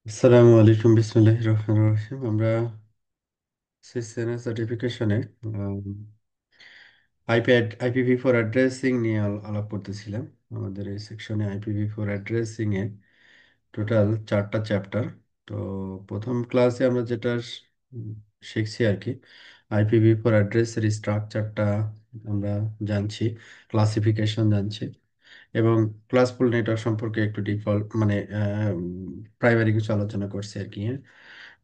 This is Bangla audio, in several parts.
আসসালামু আলাইকুম, বিসমিল্লাহির রহমানির রহিম। আমরা সিসিএনএ সার্টিফিকেশনে আইপিভি4 অ্যাড্রেসিং নিয়ে আলাপ করতেছিলাম। আমাদের এই সেকশনে আইপিভি4 অ্যাড্রেসিং এ টোটাল 4টা চ্যাপ্টার। তো প্রথম ক্লাসে আমরা যেটা উম, শিখছি আর কি, আইপিভি4 অ্যাড্রেসের স্ট্রাকচারটা আমরা জানছি, ক্লাসিফিকেশন জানছি, এবং ক্লাসফুল নেটওয়ার্ক সম্পর্কে একটু ডিফল্ট মানে প্রাইমারি কিছু আলোচনা করছি আর কি। হ্যাঁ,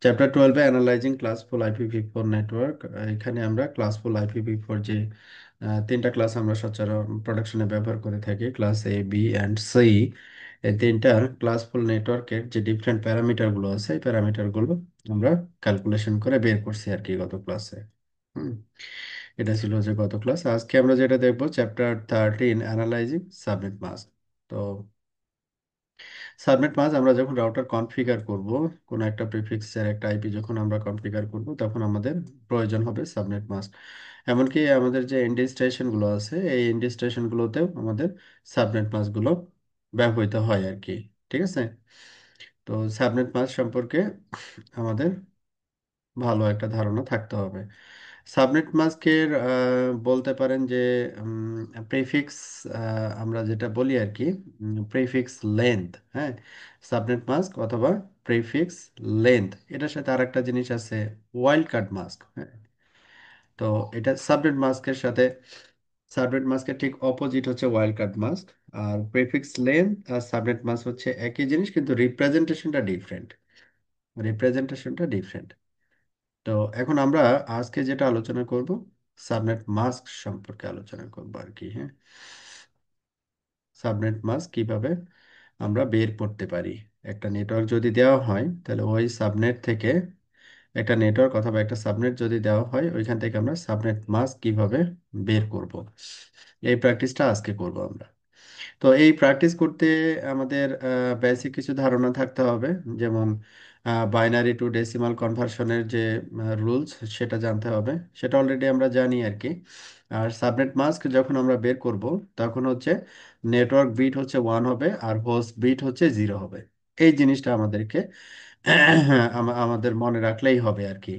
চ্যাপ্টার 12-এ অ্যানালাইজিং ক্লাসফুল আইপিভি4 নেটওয়ার্ক। এখানে আমরা ক্লাসফুল আইপিভি4 যে তিনটা ক্লাস আমরা সচরাচর প্রোডাকশনে ব্যবহার করে থাকি, class A, B and C, এই তিনটার ক্লাসফুল নেটওয়ার্কের যে ডিফারেন্ট প্যারামিটারগুলো আছে এই প্যারামিটারগুলো আমরা ক্যালকুলেশন করে বের করছি আর কি গত ক্লাসে। হুম, এটা ছিল যে গত ক্লাস। আজকে আমরা যেটা দেখবো চ্যাপ্টার 13, অ্যানালাইজিং সাবনেট মাস্ক। তো সাবনেট মাস্ক আমরা যখন রাউটার কনফিগার করব, কোনো একটা প্রিফিক্সের একটা আইপি যখন আমরা কনফিগার করব, তখন আমাদের প্রয়োজন হবে সাবনেট মাস্ক। এমনকি আমাদের যে এনডি স্টেশনগুলো আছে এই এনডি স্টেশনগুলোতেও আমাদের সাবনেট মাস্কগুলো ব্যবহৃত হয় আর কি। ঠিক আছে, তো সাবনেট মাস্ক সম্পর্কে আমাদের ভালো একটা ধারণা থাকতে হবে। সাবনেট মাস্কের বলতে পারেন যে প্রিফিক্স, আমরা যেটা বলি আর কি, প্রিফিক্স লেন্থ। হ্যাঁ, সাবনেট মাস্ক অথবা প্রিফিক্স লেন্থ, এটার সাথে আরেকটা জিনিস আছে, ওয়াইল্ড কার্ড মাস্ক। হ্যাঁ, তো এটা সাবনেট মাস্কের সাথে, সাবনেট মাস্কের ঠিক অপোজিট হচ্ছে ওয়াইল্ড কার্ড মাস্ক। আর প্রিফিক্স লেন্থ আর সাবনেট মাস্ক হচ্ছে একই জিনিস, কিন্তু রিপ্রেজেন্টেশনটা ডিফারেন্ট। রিপ্রেজেন্টেশনটা ডিফারেন্ট। তো এখন আমরা আজকে যেটা আলোচনা করব, সাবনেট মাস্ক সম্পর্কে আলোচনা করব আর কি। হ্যাঁ, সাবনেট মাস্ক কিভাবে আমরা বের করতে পারি। একটা নেটওয়ার্ক যদি দেওয়া হয় তাহলে ওই সাবনেট থেকে, একটা নেটওয়ার্ক অথবা একটা সাবনেট যদি দেওয়া হয় ওইখান থেকে আমরা সাবনেট মাস্ক কিভাবে বের করব, এই প্র্যাকটিসটা আজকে করব আমরা। তো এই প্র্যাকটিস করতে আমাদের বেসিক কিছু ধারণা থাকতে হবে, যেমন বাইনারি টু ডেসিমাল কনভার্সনের যে রুলস সেটা জানতে হবে, সেটা অলরেডি আমরা জানি আর কি। আর সাবনেট মাস্ক যখন আমরা বের করব, তখন হচ্ছে নেটওয়ার্ক বিট হচ্ছে 1 হবে আর হোস্ট বিট হচ্ছে 0 হবে। এই জিনিসটা আমাদেরকে আমাদের মনে রাখলেই হবে আর কি।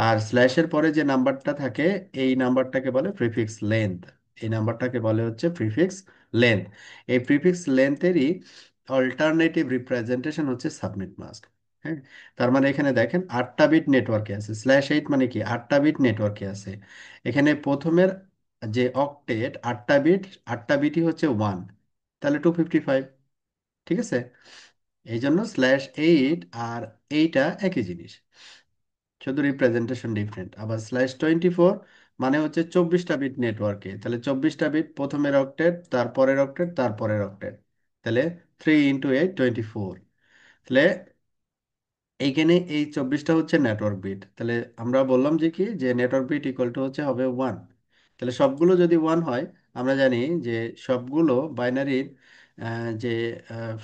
আর স্ল্যাশের পরে যে নাম্বারটা থাকে এই নাম্বারটাকে বলে প্রিফিক্স লেন্থ। এই নাম্বারটাকে বলে হচ্ছে প্রিফিক্স লেন্থ। এই প্রিফিক্স লেন্থেরই অল্টারনেটিভ রিপ্রেজেন্টেশন হচ্ছে সাবনেট মাস্ক। হ্যাঁ, তার মানে এখানে দেখেন 8টা বিট নেটওয়ার্কে আছে, /8 মানে কি 8টা বিট নেটওয়ার্কে আছে। এখানে প্রথমের যে অক্টেট 8টা বিট, 8টা বিটই হচ্ছে 1, তাহলে 255। ঠিক আছে, এই জন্য /8 আর এইটা একই জিনিস, শুধু রিপ্রেজেন্টেশন ডিফারেন্ট। আবার /24 মানে হচ্ছে 24টা বিট নেটওয়ার্কে, তাহলে 24টা বিট, প্রথমের অক্টেট, তারপরের অক্টেট, তারপরের অক্টেট, তাহলে 3 × 8 24। তাহলে এইখানে এই 24টা হচ্ছে নেটওয়ার্ক বিট। তাহলে আমরা বললাম যে কি, যে নেটওয়ার্ক বিট ইকুয়াল টু হচ্ছে হবে 1। তাহলে সবগুলো যদি 1 হয়, আমরা জানি যে সবগুলো বাইনারির যে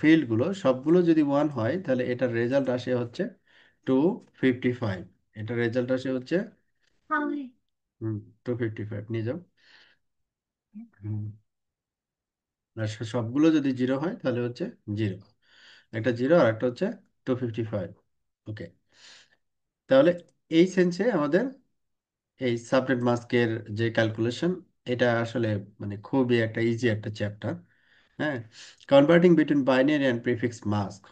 ফিল্ডগুলো সবগুলো যদি 1 হয়, তাহলে এটার রেজাল্ট আসে হচ্ছে 255। এটার রেজাল্ট আসে হচ্ছে হুম 255, নিয়ে যাও। হুম, আর সবগুলো যদি 0 হয় তাহলে হচ্ছে 0, একটা 0 আর একটা হচ্ছে 255। ওকে, তাহলে এই সেন্সে আমাদের এই সাবনেট মাস্কের যে ক্যালকুলেশন, এটা আসলে মানে খুবই একটা ইজি একটা চ্যাপ্টার। হ্যাঁ, converting between binary and prefix mask,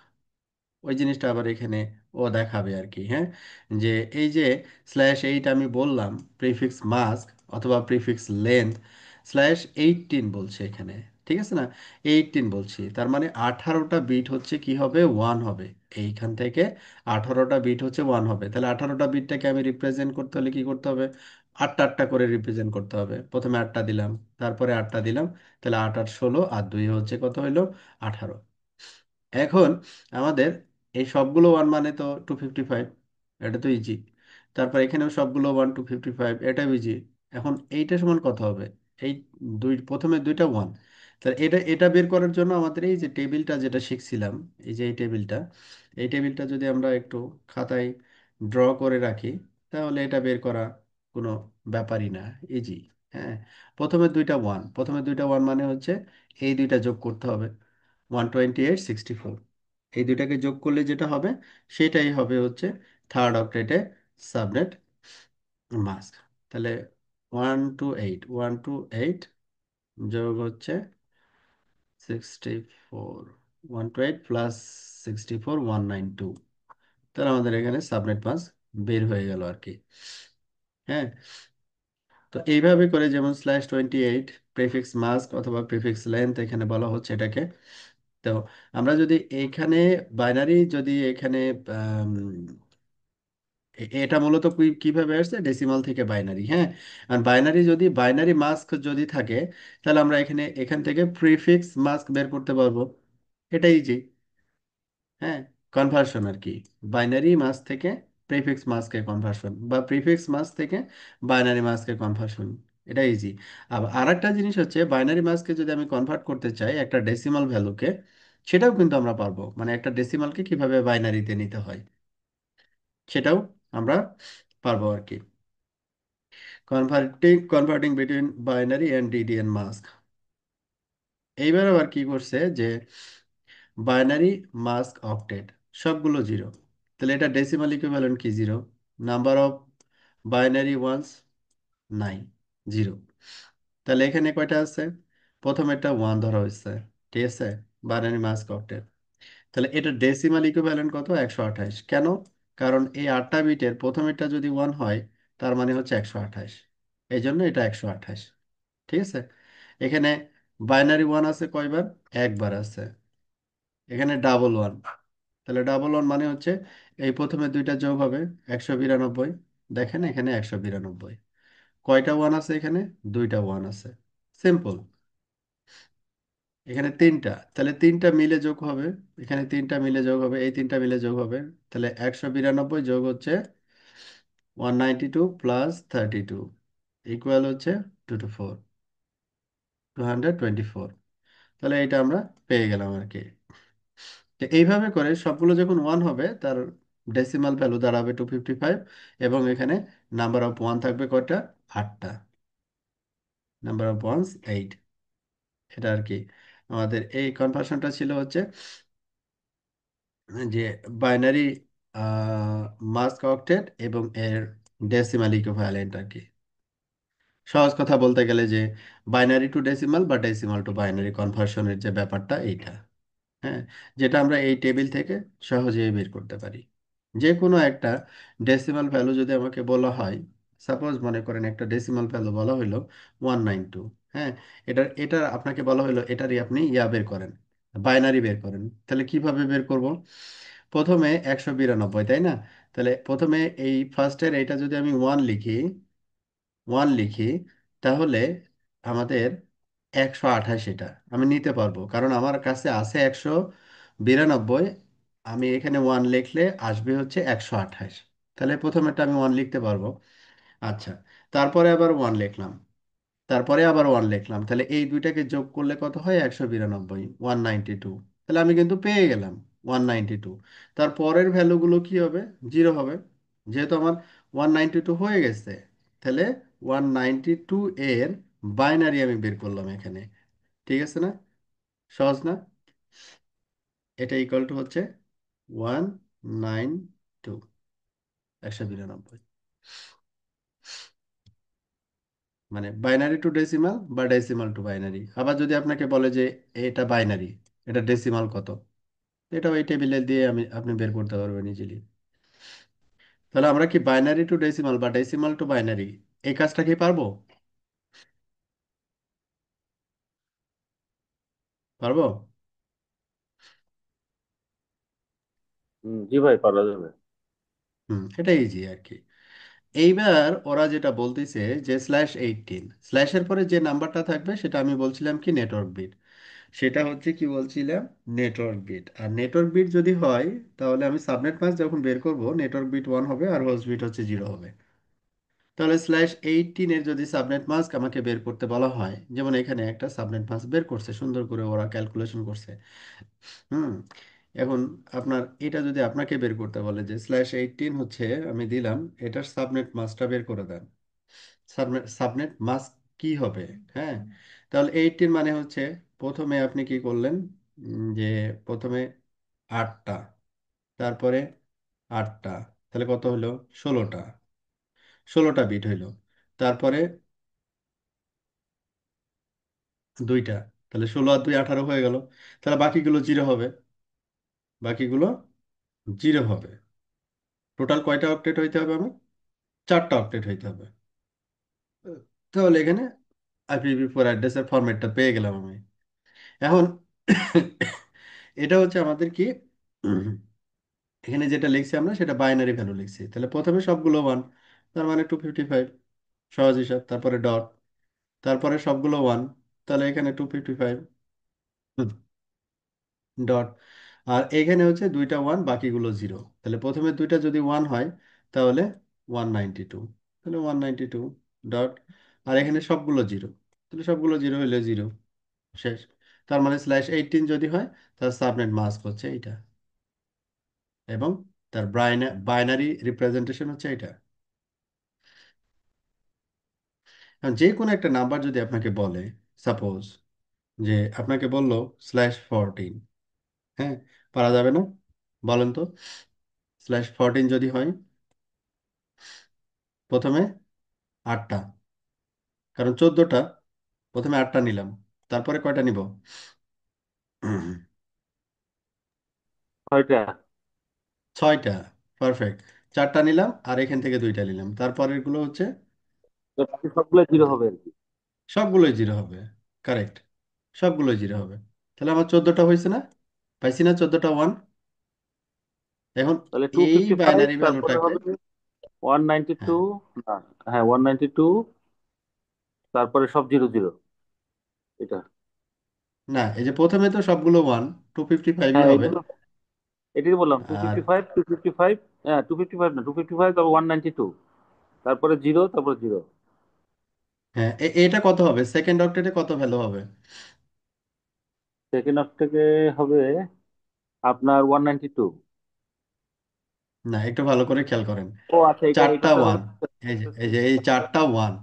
ওই জিনিসটা আবার এখানে ও দেখাবে আর কি। হ্যাঁ, যে এই যে /8 আমি বললাম প্রিফিক্স মাস্ক অথবা প্রিফিক্স লেন্থ, /18 বলছে এখানে। ঠিক আছে না, 18 বলছি, তার মানে 18টা বিট হচ্ছে কি হবে, 1 হবে। এইখান থেকে 18টা বিট হচ্ছে 1 হবে, তাহলে 18টা বিটটাকে আমি রিপ্রেজেন্ট করতে হলে কি করতে হবে, আটটা আটটা করে রিপ্রেজেন্ট করতে হবে। প্রথমে 8টা দিলাম, তারপরে 8টা দিলাম, তাহলে 8 × 8 = 16 আর 2 হচ্ছে কত হইলো, 18। এখন আমাদের এই সবগুলো 1 মানে তো 255, এটা তো ইজি। তারপর এখানেও সবগুলো 1, 255, এটাও ইজি। এখন এইটা সমান কত হবে, এই প্রথমে দুইটা 1। তাহলে এটা এটা বের করার জন্য আমাদের এই যে টেবিলটা যেটা শিখছিলাম, এই যে এই টেবিলটা যদি আমরা একটু খাতায় ড্র করে রাখি, তাহলে এটা বের করা কোনো ব্যাপারই না, ইজি। হ্যাঁ, প্রথমে দুইটা ওয়ান মানে হচ্ছে এই দুইটা যোগ করতে হবে, 128, 64। এই দুইটাকে যোগ করলে যেটা হবে সেটাই হবে হচ্ছে থার্ড অক্টেটে সাবনেট মাস্ক। তাহলে 128, 128 যোগ হচ্ছে 64, 128 প্লাস 64, 192। তাহলে আমাদের এখানে সাবনেট মাস্ক বের হয়ে গেল আর কি। হ্যাঁ, তো এইভাবে করে যেমন /28 প্রিফিক্স মাস্ক অথবা প্রিফিক্স লেন্থ এখানে বলা হচ্ছে এটাকে। তো আমরা যদি এইখানে বাইনারি যদি এখানে আম, এটা মূলত কিভাবে আসছে ডেসিমাল থেকে বাইনারি। হ্যাঁ, আর বাইনারি যদি বাইনারি মাস্ক যদি থাকে তাহলে আমরা এখানে এখান থেকে প্রিফিক্স মাস্ক বের করতে পারবো। এটাই যে, হ্যাঁ, কনভার্সন আর কি, বাইনারি মাস থেকে প্রিফিক্স মাসকে কনভার্সন বা প্রিফিক্স মাস থেকে বাইনারি মাসকে কনভার্সন, এটা ইজি। আবার আরেকটা জিনিস হচ্ছে বাইনারি মাসকে যদি আমি কনভার্ট করতে চাই একটা ডেসিমাল ভ্যালুকে, সেটাও কিন্তু আমরা পারবো, মানে একটা ডেসিমালকে কিভাবে বাইনারিতে নিতে হয় সেটাও আমরা পারবো আর কি। Converting between binary and DDN mask. এইবার আবার কি করছে যে বাইনারি মাস্ক অক্টেট সবগুলো জিরো, তাহলে এটা ডেসিমাল ইকুইভ্যালেন্ট কি zero, number of binary ones 9, zero. তাহলে এখানে কয়টা আছে, প্রথম একটা ওয়ান ধরা হয়েছে, ঠিক আছে, বাইনারি মাস্ক অক্টেট। তাহলে এটা ডেসিমাল ইকুইভ্যালেন্ট কত, 128। কেন? কারণ এই 8টা বিটের প্রথমেরটা যদি ওয়ান হয় তার মানে হচ্ছে 128, এই জন্য এটা 128। ঠিক আছে, এখানে বাইনারি ওয়ান আছে কয়বার, একবার আছে। এখানে ডাবল ওয়ান, তাহলে ডাবল ওয়ান মানে হচ্ছে এই প্রথমে দুইটা যোগ হবে 192। দেখেন এখানে 192, কয়টা ওয়ান আছে এখানে, দুইটা ওয়ান আছে, সিম্পল। এখানে তিনটা, তাহলে তিনটা মিলে যোগ হবে, এখানে তিনটা মিলে যোগ হবে, এই তিনটা মিলে যোগ হবে, তাহলে 192 যোগ হচ্ছে 192 প্লাস 32 ইকুয়াল হচ্ছে 224। তাহলে এটা আমরা পেয়ে গেলাম আর কি। তো এইভাবে করে সবগুলো যখন ওয়ান হবে তার ডেসিমাল ভ্যালু দাঁড়াবে 255, এবং এখানে নাম্বার অফ ওয়ান থাকবে কয়টা, 8টা, নাম্বার অফ ওয়ানস 8। এটা আর কি আমাদের এই কনভার্সনটা ছিল হচ্ছে যে বাইনারি মাস্ক অক্টেট এবং এর ডেসিমাল ইকুইভ্যালেন্ট আর কি। সহজ কথা বলতে গেলে যে বাইনারি টু ডেসিমাল বা ডেসিমাল টু বাইনারি কনভার্সনের যে ব্যাপারটা এইটা। হ্যাঁ, যেটা আমরা এই টেবিল থেকে সহজেই বের করতে পারি। যে কোনো একটা ডেসিমাল ভ্যালু যদি আমাকে বলা হয়, সাপোজ মনে করেন একটা ডেসিমাল ভ্যালু বলা হলো 192। হ্যাঁ, এটা আপনাকে বলা হলো এটারই আপনি বের করেন, বাইনারি বের করেন। তাহলে কিভাবে বের করব, প্রথমে 192, তাই না? তাহলে প্রথমে এই ফার্স্টের এটা যদি আমি ওয়ান লিখি তাহলে আমাদের 128 এটা আমি নিতে পারবো, কারণ আমার কাছে আছে 192। আমি এখানে ওয়ান লিখলে আসবে হচ্ছে 128, তাহলে প্রথমেরটা আমি ওয়ান লিখতে পারবো। আচ্ছা, তারপরে আবার ওয়ান লিখলাম, তারপরে আবার ওয়ান লিখলাম, তাহলে এই দুইটাকে যোগ করলে কত হয়, 192, 192। তাহলে আমি কিন্তু পেয়ে গেলাম 192। তারপরের ভ্যালুগুলো কি হবে, জিরো হবে, যেহেতু আমার 192 হয়ে গেছে। তাহলে 192 এর বাইনারি আমি বের করলাম এখানে। ঠিক আছে না, সহজ না? এটা ইকুয়াল টু হচ্ছে 192, 192, মানে বাইনারি টু ডেসিমাল বা ডেসিমাল টু বাইনারি। আবার যদি আপনাকে বলে যে এটা বাইনারি, এটা ডেসিমাল কত, এটাও এই টেবিলে দিয়ে আপনি বের করতে পারবেন ইজিলি। তাহলে আমরা কি বাইনারি টু ডেসিমাল বা ডেসিমাল টু বাইনারি এই কাজটা কি পারবো? পারবো। জি ভাই, পারা যাবে। এটা ইজি আর কি। এইবার ওরা যেটা বলতেছে যে /18, স্ল্যাশের পরে যে নাম্বারটা থাকবে সেটা আমি বলছিলাম কি নেটওয়ার্ক বিট, সেটা হচ্ছে কি বলছিলাম, নেটওয়ার্ক বিট। আর নেটওয়ার্ক বিট যদি হয় তাহলে আমি সাবনেট মাস্ক যখন বের করব নেটওয়ার্ক বিট ওয়ান হবে আর হোস্ট বিট হচ্ছে জিরো হবে। তাহলে /18 এর যদি সাবনেট মাস্ক আমাকে বের করতে বলা হয়, যেমন এখানে একটা সাবনেট মাস্ক বের করছে সুন্দর করে ওরা ক্যালকুলেশন করছে। হুম, এখন আপনার এটা যদি আপনাকে বের করতে বলে যে /18 হচ্ছে, আমি দিলাম এটার সাবনেট মাস্কটা বের করে দেন, সাবনেট সাবনেট মাস্ক কি হবে। হ্যাঁ, তাহলে 18 মানে হচ্ছে প্রথমে আপনি কি করলেন, যে প্রথমে 8টা, তারপরে 8টা, তাহলে কত হলো? 16টা, 16টা বিট হইলো। তারপরে 2টা, তাহলে 16 আর 2 18 হয়ে গেল। তাহলে বাকিগুলো জিরো হবে, বাকিগুলো জিরো হবে। টোটাল কয়টা অক্টেট হইতে হবে আমার? 4টা অক্টেট হইতে হবে। তাহলে এখানে IPv4 অ্যাড্রেসের ফরম্যাটটা পেয়ে গেলাম আমি। এখন এটা হচ্ছে আমাদের কি, এখানে যেটা লিখছি আমরা সেটা বাইনারি ভ্যালু লিখছি। তাহলে প্রথমে সবগুলো ওয়ান, তার মানে 255, সহজ হিসাব। তারপরে ডট, তারপরে সবগুলো ওয়ান, তাহলে এখানে 255 ডট। আর এখানে হচ্ছে দুইটা ওয়ান, বাকিগুলো জিরো। তাহলে প্রথমে দুইটা যদি ওয়ান হয় তাহলে 192, তাহলে 192 ডট। আর এখানে সবগুলো জিরো, তাহলে সবগুলো জিরো হইলে জিরো, শেষ। তার মানে /18 যদি হয় তার সাবনেট মাস্ক হচ্ছে এইটা, এবং তার বাইনারি রিপ্রেজেন্টেশন হচ্ছে এটা। এখন যে কোনো একটা নাম্বার যদি আপনাকে বলে, সাপোজ যে আপনাকে বললো /14, হ্যাঁ, পারা যাবে না? বলেন তো, /14 যদি হয়, প্রথমে 8টা, কারণ 14টা, প্রথমে 8টা নিলাম, তারপরে কয়টা নিব? 6টা। 6টা, পারফেক্ট। 4টা নিলাম আর এখান থেকে 2টা নিলাম, তারপরের গুলো হচ্ছে তো বাকি সবগুলো জিরো হবে আর কি। সবগুলোই জিরো হবে। কারেক্ট, সবগুলোই জিরো হবে। তাহলে আমার 14টা হয়েছে না? পাইছি না 14টা ওয়ান? এখন তাহলে টু এই ফিফটি ফাইভ বাইনারি তারপরে ভ্যালুটাকে, হবে 192। হ্যাঁ, না, হ্যাঁ 192, তারপরে সব জিরো জিরো, এটা। না, এই যে প্রথমে তো সবগুলো ওয়ান, 255ই হ্যাঁ হবে। এগুলো, এটাই বললাম টু আর ফিফটি ফাইভ 255। হ্যাঁ 255 না, 255 তারপর 192, তারপরে জিরো, তারপর জিরো। হ্যাঁ, এটা কত হবে? সেকেন্ড অক্টেটে কত ভ্যালু হবে? সেকেন্ড হাফ থেকে হবে আপনার 192। না, একটু ভালো করে খেয়াল করেন। ও আচ্ছা, এটা চারটা এটাতে হবে ওয়ান, এই চারটা ওয়ান,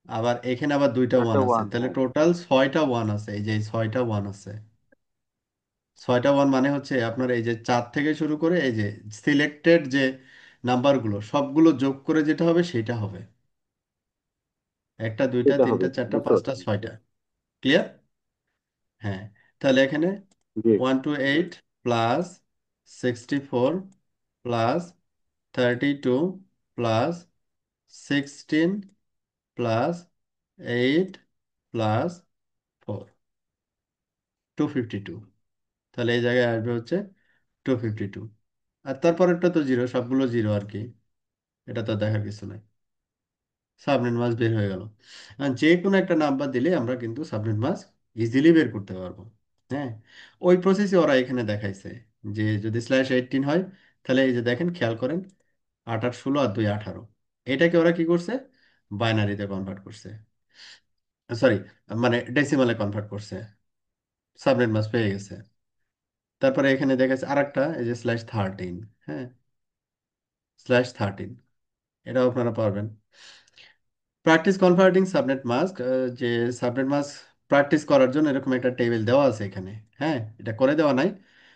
আবার এখানে আবার দুইটা ওয়ান চারটা আছে, ওয়ান, তাহলে হ্যাঁ। টোটাল 6টা ওয়ান আছে। এই যে এই 6টা ওয়ান আছে, 6টা ওয়ান মানে হচ্ছে আপনার এই যে 4 থেকে শুরু করে এই যে সিলেক্টেড যে নাম্বারগুলো সবগুলো যোগ করে যেটা হবে সেটা হবে। একটা, দুইটা, এটা হবে, তিনটা, চারটা, বুঝতে 5টা, পারছি। 6টা। ক্লিয়ার? হ্যাঁ, তাহলে এখানে জি। 128 plus 64 plus 32 plus 16 plus 8 plus 4, 252। তাহলে এই জায়গায় আসবে হচ্ছে 252। আর তারপরেরটা তো জিরো, সবগুলো জিরো আর কি, এটা তো দেখার কিছু নাই। সাবনেট মাস্ক বের হয়ে গেল। আর যে কোনো একটা নাম্বার দিলে আমরা কিন্তু সাবনেট মাস্ক ইজিলি বের করতে পারবো। হ্যাঁ, ওই প্রসেসই ওরা এখানে দেখাইছে, যে যদি /18 হয়, তাহলে এই যে দেখেন, খেয়াল করেন, 8 8 16 আর 2 18, এটাকে ওরা কি করছে? বাইনারিতে কনভার্ট করছে, সরি, মানে ডেসিমালে কনভার্ট করছে, সাবনেট মাস্ক পেয়ে গেছে। তারপরে এখানে দেখাচ্ছে আরেকটা, এই যে /13, হ্যাঁ, /13, এটাও আপনারা পারবেন। প্র্যাকটিস কনভার্টিং সাবনেট মাস্ক, যে সাবনেট মাস্ক প্র্যাকটিস করার জন্য এরকম একটা টেবিল দেওয়া আছে এখানে। হ্যাঁ, এটা করে দেওয়া নাই,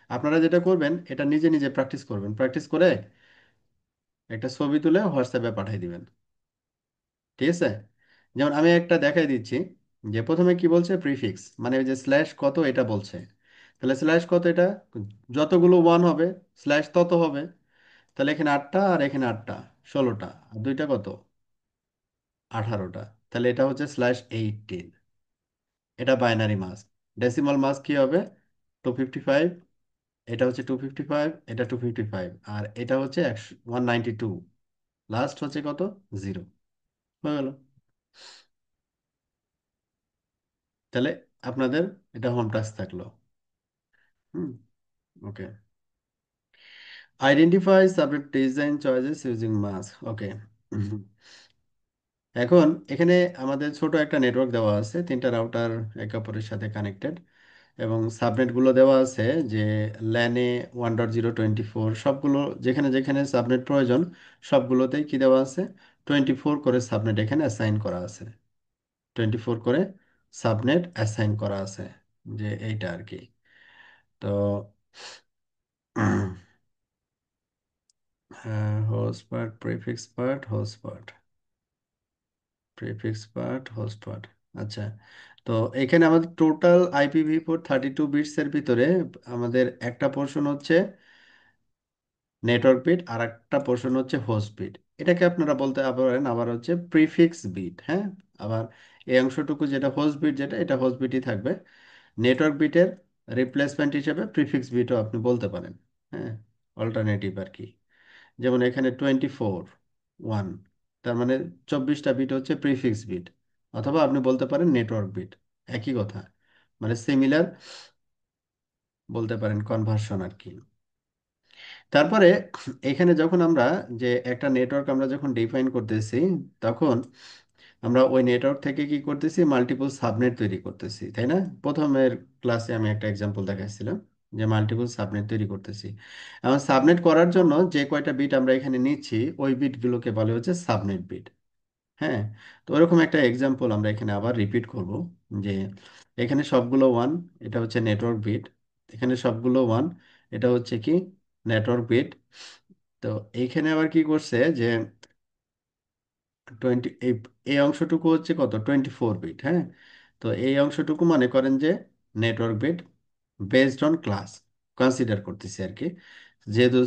আপনারা যেটা করবেন এটা নিজে নিজে প্র্যাকটিস করবেন, প্র্যাকটিস করে একটা ছবি তুলে হোয়াটসঅ্যাপে পাঠিয়ে দিবেন। ঠিক আছে? যেমন আমি একটা দেখাই দিচ্ছি, যে প্রথমে কি বলছে, প্রিফিক্স মানে ওই যে স্ল্যাশ কত এটা বলছে। তাহলে স্ল্যাশ কত এটা, যতগুলো ওয়ান হবে স্ল্যাশ তত হবে। তাহলে এখানে 8টা আর এখানে 8টা, 16টা, আর দুইটা কত, 18টা। তাহলে এটা হচ্ছে /18, এটা বাইনারি মাস্ক। ডেসিমাল মাস্ক কি হবে? 255, এটা হচ্ছে 255, এটা 255, আর এটা হচ্ছে 192, লাস্ট হচ্ছে কত, জিরো। হয়ে গেল। তাহলে আপনাদের এটা হোম টাস্ক থাকলো। Hmm, okay. Identify subject design choices using mask, okay. এখন এখানে আমাদের ছোট একটা নেটওয়ার্ক দেওয়া আছে, 3টা রাউটার একে অপরের সাথে কানেক্টেড, এবং সাবনেটগুলো দেওয়া আছে যে ল্যানে 1.024, সবগুলো যেখানে যেখানে সাবনেট প্রয়োজন সবগুলোতেই কি দেওয়া আছে, 24 করে সাবনেট এখানে অ্যাসাইন করা আছে, 24 করে সাবনেট অ্যাসাইন করা আছে, যে এইটা আর কি। তো host part, prefix part, host part, prefix part, host part. আচ্ছা, তো এখানে আমাদের টোটাল IPv4 32 বিটস এর ভিতরে আমাদের একটা পোর্শন হচ্ছে নেটওয়ার্ক বিট, আর একটা পোর্শন হচ্ছে হোস্ট বিট। এটাকে আপনারা বলতে পারেন আবার হচ্ছে প্রিফিক্স বিট। হ্যাঁ, আবার এই অংশটুকু যেটা হোস্ট বিট, যেটা এটা হোস্ট বিটই থাকবে। নেটওয়ার্ক বিটের রিপ্লেসমেন্ট হিসেবে প্রিফিক্স বিটও আপনি বলতে পারেন। হ্যাঁ, অল্টারনেটিভ আর কি। যেমন এখানে 24 1, তার মানে 24টা বিট হচ্ছে প্রিফিক্স বিট, অথবা আপনি বলতে পারেন নেটওয়ার্ক বিট। একই কথা, মানে সিমিলার বলতে পারেন, কনভার্সন আর কি। তারপরে এখানে যখন আমরা যে একটা নেটওয়ার্ক আমরা যখন ডিফাইন করতেছি, তখন আমরা ওই নেটওয়ার্ক থেকে কি করতেছি, মাল্টিপল সাবনেট তৈরি করতেছি, তাই না? প্রথমের ক্লাসে আমি একটা এক্সাম্পল দেখাচ্ছিলাম যে মাল্টিপল সাবনেট তৈরি করতেছি। এখন সাবনেট করার জন্য যে কয়টা বিট আমরা এখানে নিচ্ছি, ওই বিটগুলোকে বলে হচ্ছে সাবনেট বিট। হ্যাঁ, তো ওরকম একটা এক্সাম্পল আমরা এখানে আবার রিপিট করব, যে এখানে সবগুলো ওয়ান, এটা হচ্ছে নেটওয়ার্ক বিট। এখানে সবগুলো ওয়ান, এটা হচ্ছে কি নেটওয়ার্ক বিট। তো এইখানে আবার কি করছে যে 20, এই অংশটুকু হচ্ছে কত, 24 বিট। হ্যাঁ, তো এই অংশটুকু মনে করেন যে network bit based on class consider করতেছি আর কি। যেহেতু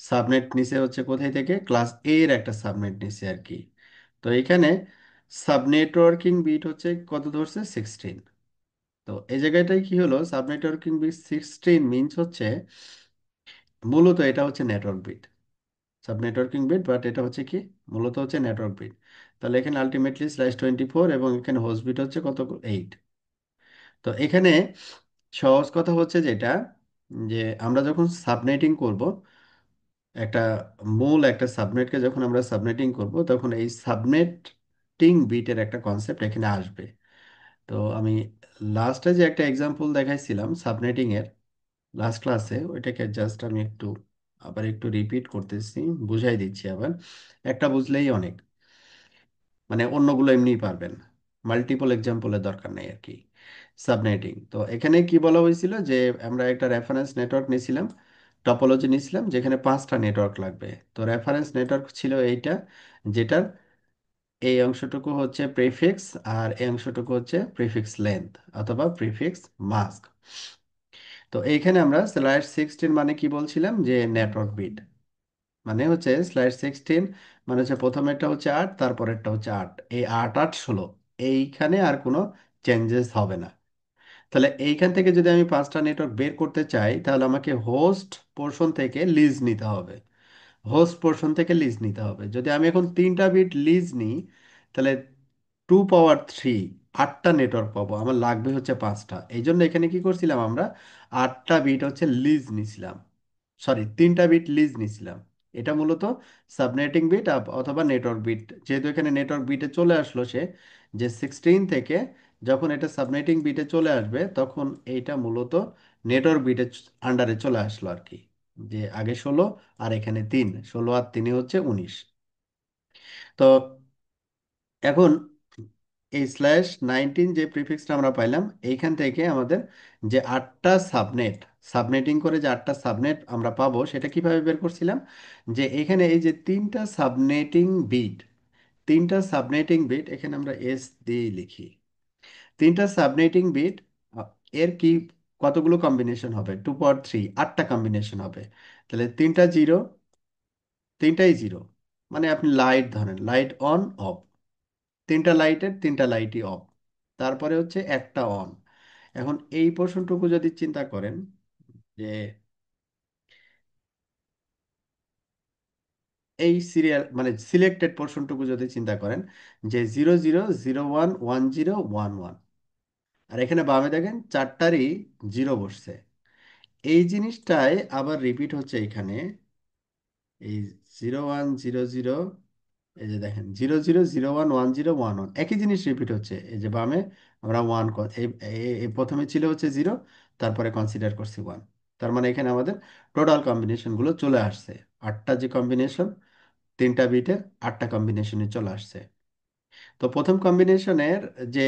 সাবনেট নিচে হচ্ছে কোথায় থেকে, ক্লাস এ এর একটা সাবনেট নিচে আর কি। তো এখানে সাবনেটওয়ার্কিং বিট হচ্ছে কত ধরছে, 16। তো এই জায়গাটায় কি হলো, সাবনেটওয়ার্কিং বিট 16 মিনস হচ্ছে মূলত এটা হচ্ছে network bit, subnetworking bit, but এটা হচ্ছে কি মূলত হচ্ছে নেটওয়ার্ক বিট। তাহলে এখানে আলটিমেটলি /24, এবং এখানে হোস্ট বিট হচ্ছে কত, 8। তো এখানে সহজ কথা হচ্ছে যেটা, যে আমরা যখন সাবনেটিং করব একটা একটা সাবনেটকে, যখন আমরা সাবনেটিং করব, তখন এই সাবনেটিং বিটের একটা কনসেপ্ট এখানে আসবে। তো আমি লাস্টে যে একটা এক্সাম্পল দেখাইছিলাম সাবনেটিং এর লাস্ট ক্লাসে, ওইটাকে জাস্ট আমি আবার একটু রিপিট করতেছি, বুঝাই দিচ্ছি আবার। একটা বুঝলেই অনেক, মানে অন্যগুলো এমনিই পারবেন, মাল্টিপল এক্সাম্পলের দরকার নেই আর কি। সাবনেটিং, তো এখানে কি বলা হয়েছিল যে আমরা একটা রেফারেন্স নেটওয়ার্ক নিয়েছিলাম, টপোলজি নিয়েছিলাম, যেখানে 5টা নেটওয়ার্ক লাগবে। তো রেফারেন্স নেটওয়ার্ক ছিল এইটা, যেটার এই অংশটুকু হচ্ছে প্রিফিক্স, আর এই অংশটুকু হচ্ছে প্রিফিক্স লেন্থ অথবা প্রিফিক্স মাস্ক। তো এইখানে আমরা /16 মানে কি বলছিলাম, যে নেটওয়ার্ক বিট মানে হচ্ছে /16, মানে হচ্ছে প্রথমেরটা হচ্ছে 8, তারপরেরটা হচ্ছে 8, এই 8 8 16, এইখানে আর কোনো চেঞ্জেস হবে না। তাহলে এইখান থেকে যদি আমি 5টা নেটওয়ার্ক বের করতে চাই, তাহলে আমাকে হোস্ট পোর্শন থেকে লিজ নিতে হবে। হোস্ট পোর্শন থেকে লিজ নিতে হবে। যদি আমি এখন 3টা বিট লিজ নিই, তাহলে 2 পাওয়ার 3, 8টা নেটওয়ার্ক পাবো, আমার লাগবে হচ্ছে 5টা। এই জন্য এখানে কি করছিলাম আমরা, 8টা বিট হচ্ছে লিজ নিছিলাম, সরি 3টা বিট লিজ নিছিলাম। এটা মূলত সাবনেটিং বিট অথবা নেটওয়ার্ক বিট। যেহেতু এখানে নেটওয়ার্ক বিটে চলে আসলো সে, যে 16 থেকে যখন এটা সাবনেটিং বিটে চলে আসবে, তখন এইটা মূলত নেটওয়ার্ক বিটের আন্ডারে চলে আসলো আর কি। যে আগে 16, আর এখানে 3, 16 আর 3 হচ্ছে 19। তো এখন এই /19 যে প্রিফিক্সটা আমরা পাইলাম, এইখান থেকে আমাদের যে 8টা সাবনেট, সাবনেটিং করে যে 8টা সাবনেট আমরা পাবো, সেটা কিভাবে বের করছিলাম, যে এখানে এই যে 3টা সাবনেটিং বিট এখানে আমরা এস দিয়ে লিখি। 3টা সাবনেটিং বিট, এর কি কতগুলো কম্বিনেশন হবে, 2 পাওয়ার 3, 8টা কম্বিনেশন হবে। তাহলে 3টা 0, 3টাই 0, মানে আপনি লাইট ধরেন, লাইট অন অফ, 3টা লাইটই অফ, তারপরে হচ্ছে একটা অন। এখন এই পোর্শনটুকু যদি চিন্তা করেন, যে এই সিরিয়াল মানে সিলেক্টেড পোর্শনটুকু যদি চিন্তা করেন, যে 00 01 10 11, আর এখানে বামে দেখেন চারটারই 0 বসছে। এই জিনিসটাই আবার রিপিট হচ্ছে এখানে, এই 01 00, এই যে দেখেন 00 01 10 11, একই জিনিস রিপিট হচ্ছে। এই যে বামে আমরা এই প্রথমে ছিল হচ্ছে 0, তারপরে কনসিডার করছি 1। তার মানে এখানে আমাদের টোটাল কম্বিনেশন গুলো চলে আসছে, 8টা যে কম্বিনেশন, 3টা বিটের 8টা কম্বিনেশনে চলে আসছে। তো প্রথম কম্বিনেশনের যে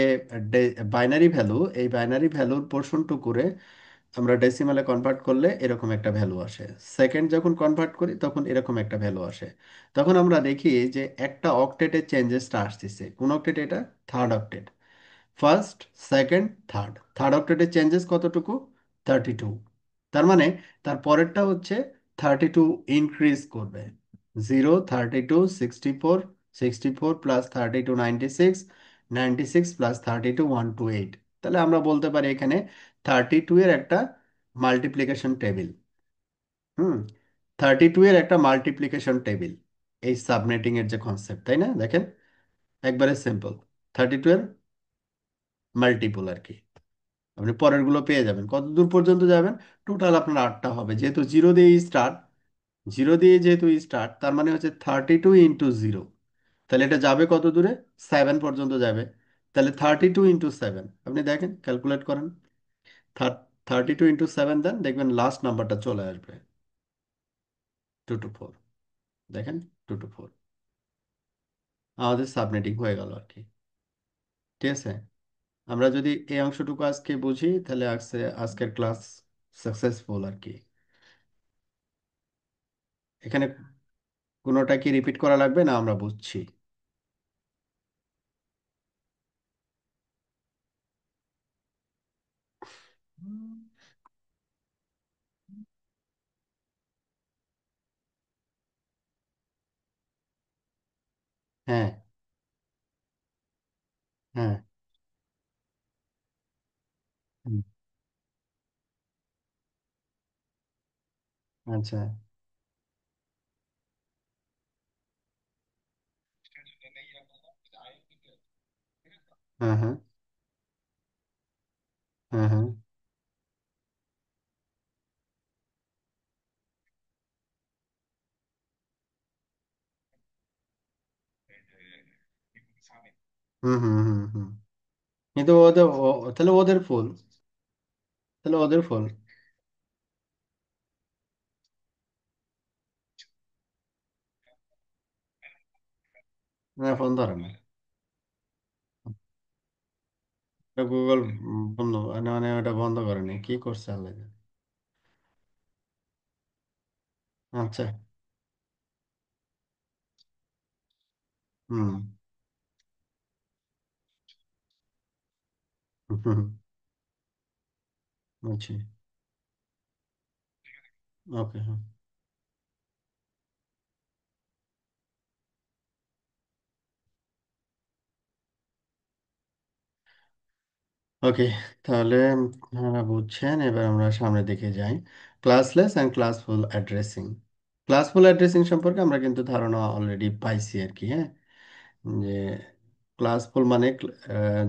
বাইনারি ভ্যালু, এই বাইনারি ভ্যালুর পোর্শনটুকুরে আমরা ডেসিমালে কনভার্ট করলে এরকম একটা ভ্যালু আসে। সেকেন্ড যখন কনভার্ট করি তখন এরকম একটা ভ্যালু আসে। তখন আমরা দেখি যে একটা অক্টেটের চেঞ্জেসটা আসতেছে। কোন অক্টেট এটা? Third octet. First, second, third. Third অক্টেটের চেঞ্জেস কতটুকু? 32। তার মানে তার পরেরটা হচ্ছে 32 ইনক্রিজ করবে। 0, 32, 64, 64 প্লাস 32, 96, 96 প্লাস 32, 128। তাহলে আমরা বলতে পারি এখানে 32 এর একটা মাল্টিপ্লিকেশন টেবিল। হুম, 32 এর একটা মাল্টিপ্লিকেশন টেবিল, এই সাবনেটিং এর যে কনসেপ্ট, তাই না? দেখেন, একবারে সিম্পল। 32 এর মাল্টিপল আর কি। আপনি পরের গুলো পেয়ে যাবেন। কত দূর পর্যন্ত যাবেন? টোটাল আপনার 8টা হবে, যেহেতু জিরো দিয়ে স্টার্ট। জিরো দিয়ে যেহেতু স্টার্ট, তার মানে হচ্ছে 32 × 0। তাহলে এটা যাবে কত দূরে? 7 পর্যন্ত যাবে। তাহলে 32 × 7, আপনি দেখেন, ক্যালকুলেট করেন। 32 × 7 দেন, দেখবেন লাস্ট নাম্বারটা চলে আসবে 2 to 4। দেখেন, 2 to 4 আমাদের সাবনেটিং হয়ে গেল আর কি। ঠিক আছে। আমরা যদি এই অংশটুকু আজকে বুঝি, তাহলে আজকের ক্লাস সাকসেসফুল আর কি। এখানে কোনোটা কি রিপিট করা লাগবে, না আমরা বুঝছি? হ্যাঁ, হ্যাঁ। হুম, আচ্ছা। হ্যাঁ, হ্যাঁ, হ্যাঁ, হ্যাঁ। হুম, হুম, হুম, হুম। কিন্তু তাহলে ওদের ফুল। তাহলে ওদের ফুল। না, ফোন ধরে না। গুগল বন্ধ, মানে ওটা বন্ধ করেনি, কি করছে আল্লাহ জানে। আচ্ছা। হুম, হুম, হুম, বুঝছি। ওকে, হ্যাঁ। ওকে, তাহলে আপনারা বুঝছেন, এবার আমরা সামনের দিকে যাই। Classless and classful addressing. Classful addressing সম্পর্কে আমরা কিন্তু ধারণা অলরেডি পাইছি আর কি। হ্যাঁ, যে ক্লাসফুল মানে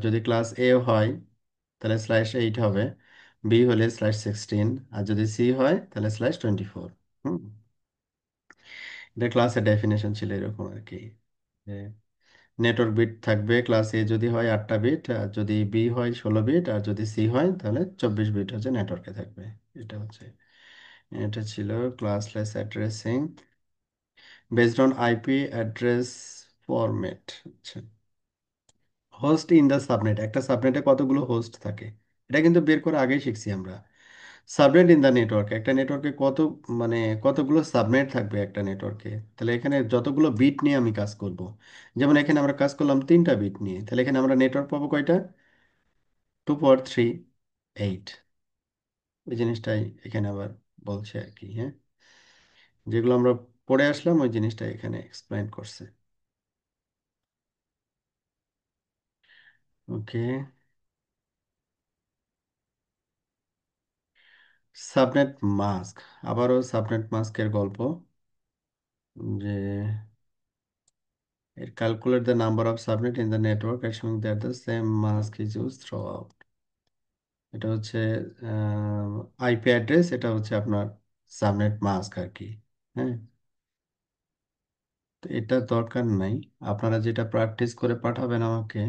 যদি ক্লাস এ হয় তাহলে /8 হবে, বি হলে /16, আর যদি সি হয় তাহলে /24। হুম, এটা ক্লাসের ডেফিনেশন ছিল এরকম আর কি। নেটওয়ার্ক বিট থাকবে ক্লাস এ যদি হয় 8টা বিট, আর যদি বি হয় 16 বিট, আর যদি সি হয় তাহলে 24 বিট হচ্ছে নেটওয়ার্কে থাকবে। এটা হচ্ছে, এটা ছিল classless addressing based on IP address format. আচ্ছা, হোস্ট ইন দ্য সাবনেট, একটা সাবনেটে কতগুলো হোস্ট থাকে এটা কিন্তু বের করে আগেই শিখছি আমরা। সাবনেট ইন দ্য নেটওয়ার্ক, একটা নেটওয়ার্কে কত, মানে কতগুলো সাবনেট থাকবে একটা নেটওয়ার্কে। তাহলে এখানে যতগুলো বিট নিয়ে আমি কাজ করব, যেমন এখানে আমরা কাজ করলাম 3টা বিট নিয়ে, তাহলে এখানে আমরা নেটওয়ার্ক পাবো কয়টা? 2 power 3 8। ওই জিনিসটাই এখানে আবার বলছে আর কি। হ্যাঁ, যেগুলো আমরা পড়ে আসলাম ওই জিনিসটা এখানে এক্সপ্লেন করছে। ওকে। সাবনেট মাস্ক, আবারও সাবনেট মাস্কের গল্প, যে it calculate the number of subnet in the network assuming that the same mask is used throughout। এটা হচ্ছে আইপি অ্যাড্রেস, এটা হচ্ছে আপনার সাবনেট মাস্ক আর কি। হ্যাঁ, তো এটা দরকার নাই। আপনারা যেটা প্র্যাকটিস করে পাঠাবেন আমাকে,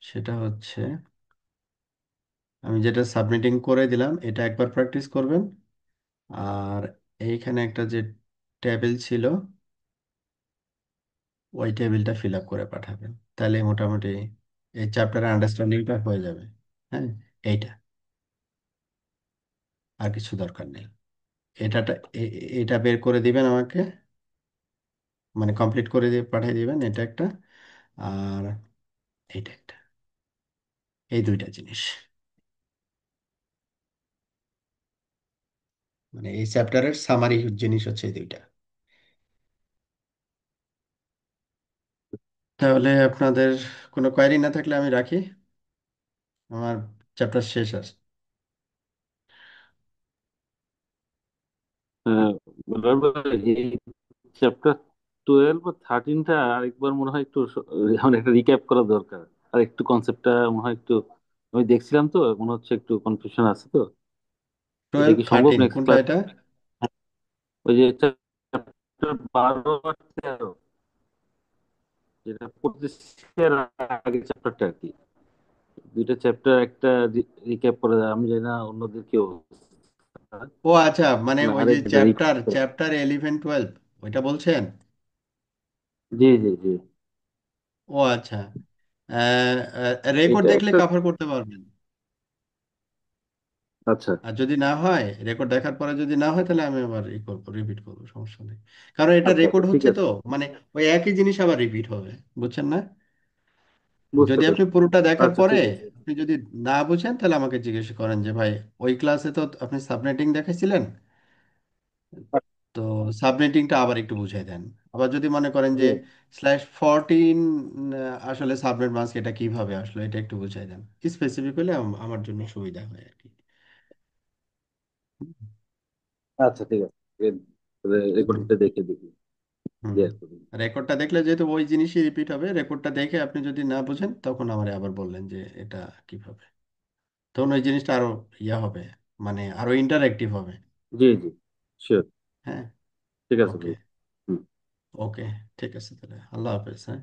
সেটা হচ্ছে আমি যেটা সাবমিটিং করে দিলাম এটা একবার প্র্যাকটিস করবেন। আর এইখানে একটা যে টেবিল ছিল, ওই টেবিলটা ফিল আপ করে পাঠাবেন, তাহলে মোটামুটি এই চ্যাপ্টারের আন্ডারস্ট্যান্ডিংটা হয়ে যাবে। হ্যাঁ, এইটা। আর কিছু দরকার নেই। এটা বের করে দিবেন আমাকে, মানে কমপ্লিট করে দিয়ে পাঠিয়ে দিবেন, এটা একটা। আর এইটা একটা, এই দুইটা জিনিস, মানে এই চ্যাপ্টারের সামারি জিনিস হচ্ছে এই দুইটা। তাহলে আপনাদের কোনো কোয়ারি না থাকলে আমি রাখি, আমার চ্যাপ্টার শেষ আর। আহ, বলার পরে এই চ্যাপ্টার 12 বা 13টা আরেকবার মনে হয় একটু মানে একটা রিক্যাপ করা দরকার। আর একটু কনসেপ্টটা মনে হয় একটু, আমি দেখছিলাম তো মনে হচ্ছে একটু কনফিউশন আছে তো। এটা 12 কি সম্ভব 13 নেক্সট কোনটা ক্লাস? এটা? ওই যে চ্যাপ্টার 12 আর 13, যেটা পড়তেছি এর আগে চ্যাপ্টারটা আর কি, দুইটা চ্যাপ্টার একটা রিক্যাপ করে দেয়। আমি জানি না অন্যদের কেউ ও আচ্ছা, মানে ওই যে আরেকটা চ্যাপ্টার চ্যাপ্টার 11 12 ওইটা বলছেন? জি জি জি। ও আচ্ছা, রেকর্ড এটা দেখলে একটা, কভার করতে পারবেন। আচ্ছা আর যদি না হয়, রেকর্ড দেখার পরে যদি না হয়, তাহলে আমি আবার ই করবো, রিপিট করবো, সমস্যা নেই। কারণ এটা আচ্ছা আচ্ছা রেকর্ড ঠিক হচ্ছে তো, আছে, মানে ওই একই জিনিস আবার রিপিট হবে, বুঝছেন না? বুঝতে যদি আপনি পারছি। পুরোটা দেখার আচ্ছা পরে ঠিক আছে। আপনি যদি না বুঝেন, তাহলে আমাকে জিজ্ঞেস করেন যে ভাই, ওই ক্লাসে তো আপনি সাবনেটিং দেখাইছিলেন, তো সাবনেটিংটা আবার একটু বুঝাই দেন। আবার যদি মনে করেন যে জি। /14 আসলে সাবনেট মাস্ক এটা কিভাবে আসলো, এটা একটু বুঝাই দেন। স্পেসিফিক হলে আমার জন্য সুবিধা হয় আর কি। আচ্ছা ঠিক আছে, হুম রেকর্ডিংটা দেখে দেখি হুম। ক্লিয়ার করি। রেকর্ডটা দেখলে যেহেতু ওই জিনিসই রিপিট হবে, রেকর্ডটা দেখে আপনি যদি না বুঝেন, তখন আমারে আবার বললেন যে এটা কিভাবে, তখন ওই জিনিসটা আরো ইয়া হবে, মানে আরো ইন্টারেক্টিভ হবে। জি জি, শিওর। হ্যাঁ। ঠিক আছে ওকে। ভাই। হুম। ওকে, ঠিক আছে, তাহলে আল্লাহ হাফেজ, হ্যাঁ।